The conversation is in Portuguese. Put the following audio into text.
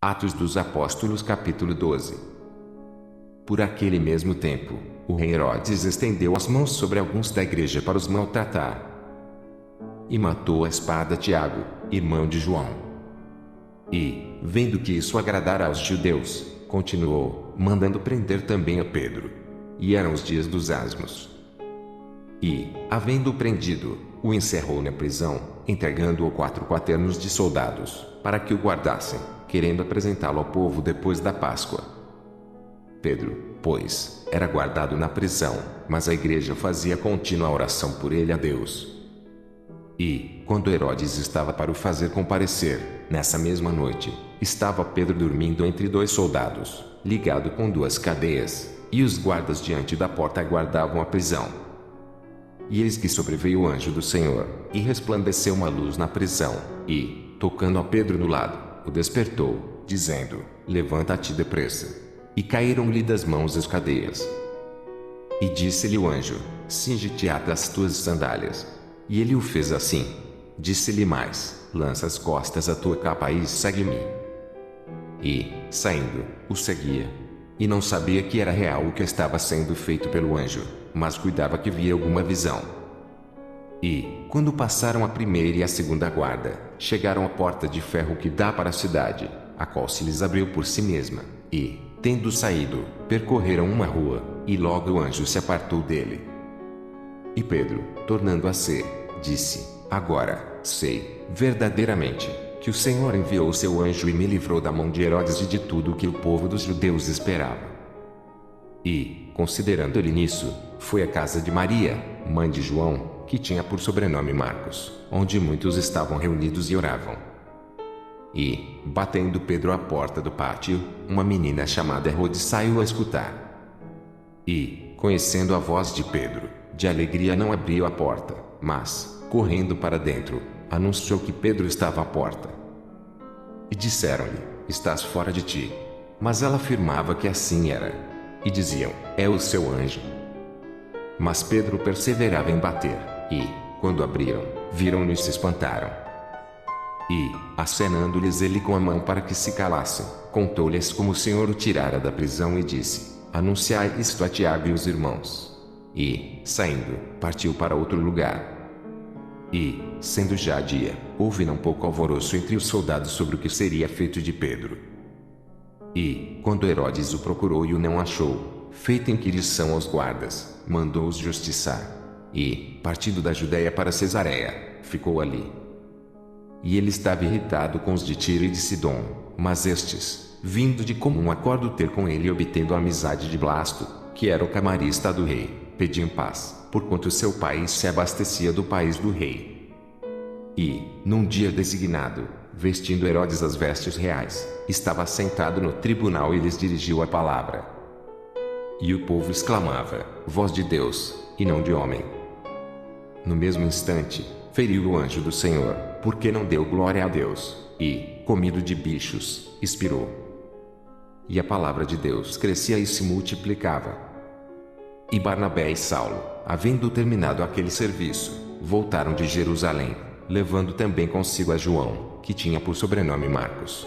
Atos dos Apóstolos capítulo 12. Por aquele mesmo tempo, o rei Herodes estendeu as mãos sobre alguns da igreja para os maltratar. E matou à espada Tiago, irmão de João. E, vendo que isso agradara aos judeus, continuou, mandando prender também a Pedro. E eram os dias dos asmos. E, havendo-o prendido, o encerrou na prisão, entregando-o a 4 quaternos de soldados, para que o guardassem, querendo apresentá-lo ao povo depois da Páscoa. Pedro, pois, era guardado na prisão, mas a igreja fazia contínua oração por ele a Deus. E, quando Herodes estava para o fazer comparecer, nessa mesma noite, estava Pedro dormindo entre 2 soldados, ligado com 2 cadeias, e os guardas diante da porta guardavam a prisão. E eis que sobreveio o anjo do Senhor, e resplandeceu uma luz na prisão, e, tocando a Pedro no lado, o despertou, dizendo: Levanta-te depressa. E caíram-lhe das mãos as cadeias. E disse-lhe o anjo: Cinge-te e ata as tuas sandálias. E ele o fez assim. Disse-lhe mais: Lança as costas a tua capa e segue-me. E, saindo, o seguia. E não sabia que era real o que estava sendo feito pelo anjo, mas cuidava que via alguma visão. E, quando passaram a primeira e a segunda guarda, chegaram à porta de ferro que dá para a cidade, a qual se lhes abriu por si mesma, e, tendo saído, percorreram uma rua, e logo o anjo se apartou dele. E Pedro, tornando a ser, disse: Agora, sei, verdadeiramente, que o Senhor enviou o seu anjo e me livrou da mão de Herodes e de tudo o que o povo dos judeus esperava. E, considerando-lhe nisso, foi à casa de Maria, mãe de João, que tinha por sobrenome Marcos, onde muitos estavam reunidos e oravam. E, batendo Pedro à porta do pátio, uma menina chamada Herodes saiu a escutar. E, conhecendo a voz de Pedro, de alegria não abriu a porta, mas, correndo para dentro, anunciou que Pedro estava à porta. E disseram-lhe: Estás fora de ti. Mas ela afirmava que assim era. E diziam: É o seu anjo. Mas Pedro perseverava em bater, e, quando abriram, viram-no e se espantaram. E, acenando-lhes ele com a mão para que se calassem, contou-lhes como o Senhor o tirara da prisão e disse: Anunciai isto a Tiago e os irmãos. E, saindo, partiu para outro lugar. E, sendo já dia, houve não pouco alvoroço entre os soldados sobre o que seria feito de Pedro. E, quando Herodes o procurou e o não achou, feita inquirição aos guardas, mandou-os justiçar. E, partindo da Judéia para Cesareia, ficou ali. E ele estava irritado com os de Tiro e de Sidom, mas estes, vindo de comum acordo ter com ele e obtendo a amizade de Blasto, que era o camarista do rei, pediam paz, porquanto seu país se abastecia do país do rei. E, num dia designado, vestindo Herodes as vestes reais, estava sentado no tribunal e lhes dirigiu a palavra. E o povo exclamava: Voz de Deus, e não de homem. No mesmo instante, feriu o anjo do Senhor, porque não deu glória a Deus, e, comido de bichos, expirou. E a palavra de Deus crescia e se multiplicava. E Barnabé e Saulo, havendo terminado aquele serviço, voltaram de Jerusalém, levando também consigo a João, que tinha por sobrenome Marcos.